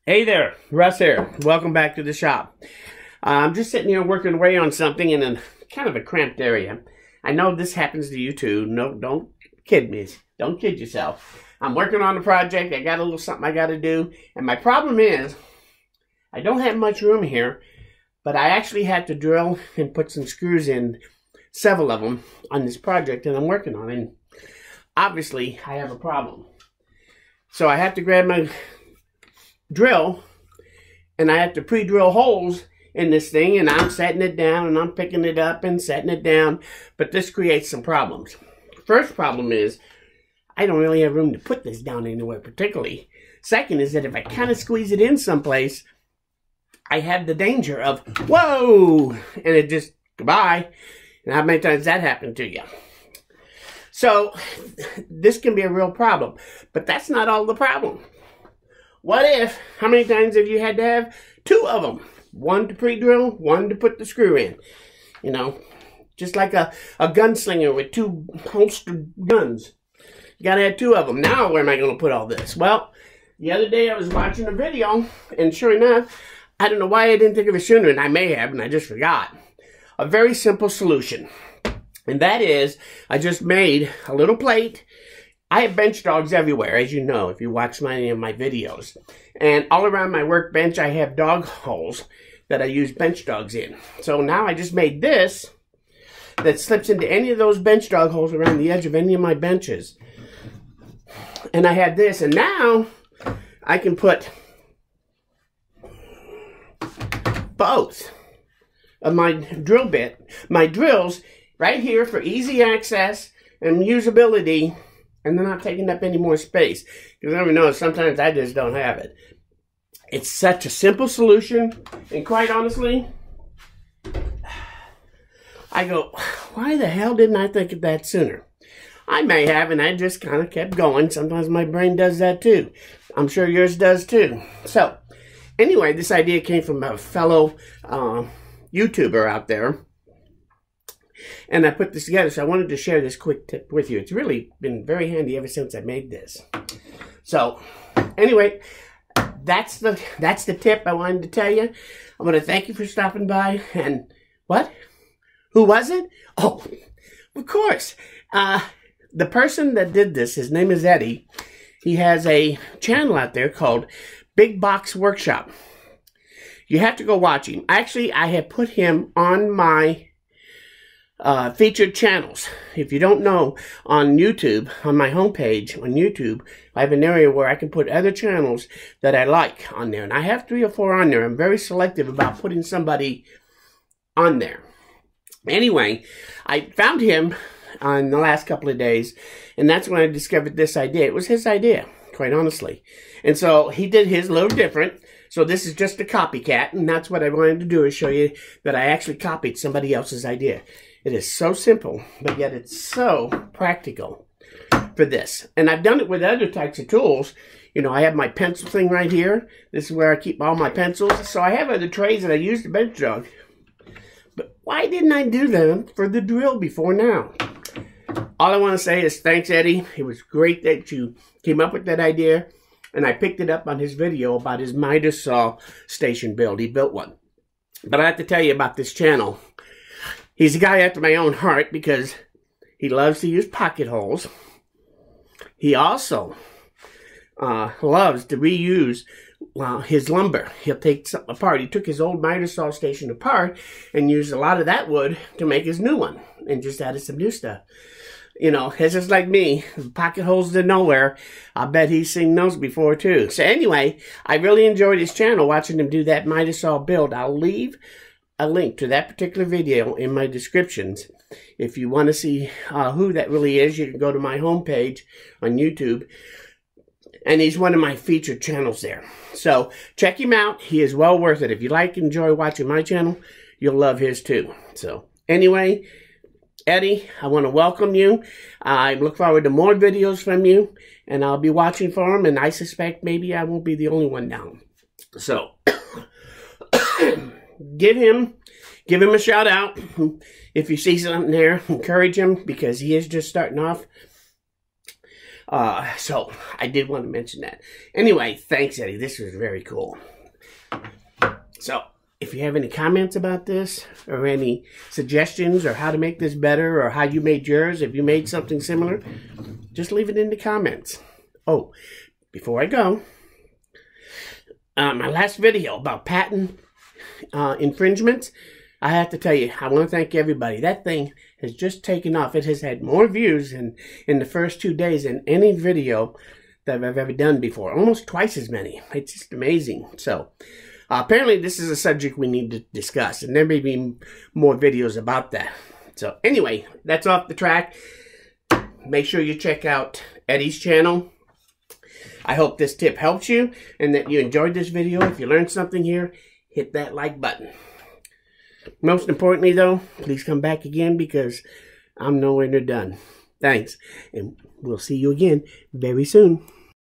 Hey there, Russ here. Welcome back to the shop. I'm just sitting here working away on something in a kind of a cramped area. I know this happens to you too. No, don't kid me. Don't kid yourself. I'm working on a project. I got a little something I got to do. And my problem is, I don't have much room here, but I actually had to drill and put some screws in, several of them, on this project that I'm working on. And obviously, I have a problem. So I have to grab my drill, and I have to pre-drill holes in this thing, and I'm setting it down, and I'm picking it up and setting it down, but this creates some problems. First problem is, I don't really have room to put this down anywhere particularly. Second is that if I kind of squeeze it in someplace, I have the danger of, whoa, and it just, goodbye. And how many times that happened to you? So, this can be a real problem, but that's not all the problem. What if, how many times have you had to have two of them? One to pre-drill, one to put the screw in. You know, just like a gunslinger with two holstered guns. You gotta have two of them. Now, where am I gonna put all this? Well, the other day I was watching a video, and sure enough, I don't know why I didn't think of it sooner, and I may have, and I just forgot. A very simple solution. And that is, I just made a little plate. I have bench dogs everywhere, as you know, if you watch any of my videos. And all around my workbench, I have dog holes that I use bench dogs in. So now I just made this that slips into any of those bench dog holes around the edge of any of my benches. And I have this, and now I can put both of my drill bit, my drills, right here for easy access and usability, and they're not taking up any more space. Because I never know, sometimes I just don't have it. It's such a simple solution, and quite honestly, I go, why the hell didn't I think of that sooner? I may have, and I just kind of kept going. Sometimes my brain does that too. I'm sure yours does too. So, anyway, this idea came from a fellow YouTuber out there. And I put this together, so I wanted to share this quick tip with you. It's really been very handy ever since I made this. So, anyway, that's the tip I wanted to tell you. I want to thank you for stopping by. And what? Who was it? Oh, of course. The person that did this, his name is Eddie. He has a channel out there called Big Box Workshop. You have to go watch him. Actually, I have put him on my featured channels. If you don't know, on YouTube, on my homepage on YouTube, I have an area where I can put other channels that I like on there. And I have 3 or 4 on there. I'm very selective about putting somebody on there. Anyway, I found him on the last couple of days, and that's when I discovered this idea. It was his idea, quite honestly. And so he did his a little different. So this is just a copycat, and that's what I wanted to do, is show you that I actually copied somebody else's idea. It is so simple, but yet it's so practical for this. And I've done it with other types of tools. You know, I have my pencil thing right here. This is where I keep all my pencils. So I have other trays that I use to bench dog. But why didn't I do them for the drill before now? All I want to say is thanks, Eddie. It was great that you came up with that idea. And I picked it up on his video about his miter saw station build. He built one. But I have to tell you about this channel. He's a guy after my own heart because he loves to use pocket holes. He also loves to reuse his lumber. He'll take something apart. He took his old miter saw station apart and used a lot of that wood to make his new one and just added some new stuff. You know, it's just like me. Pocket holes to nowhere. I bet he's seen those before too. So anyway, I really enjoyed his channel watching him do that miter saw build. I'll leave a link to that particular video in my descriptions. If you want to see who that really is, you can go to my homepage on YouTube. And he's one of my featured channels there. So check him out. He is well worth it. If you enjoy watching my channel, you'll love his too. So anyway, Eddie, I want to welcome you. I look forward to more videos from you. And I'll be watching for them. And I suspect maybe I won't be the only one down. So give him a shout out. If you see something there, encourage him because he is just starting off. So I did want to mention that. Anyway, thanks, Eddie. This was very cool. So if you have any comments about this or any suggestions or how to make this better or how you made yours, if you made something similar, just leave it in the comments. Oh, before I go, my last video about patent infringements, I have to tell you, I want to thank everybody. That thing has just taken off. It has had more views in the first 2 days than any video that I've ever done before. Almost twice as many. It's just amazing. So, apparently this is a subject we need to discuss, and there may be more videos about that. So, anyway, that's off the track. Make sure you check out Eddie's channel. I hope this tip helps you and that you enjoyed this video. If you learned something here, hit that like button. Most importantly, though, please come back again because I'm nowhere near done. Thanks, and we'll see you again very soon.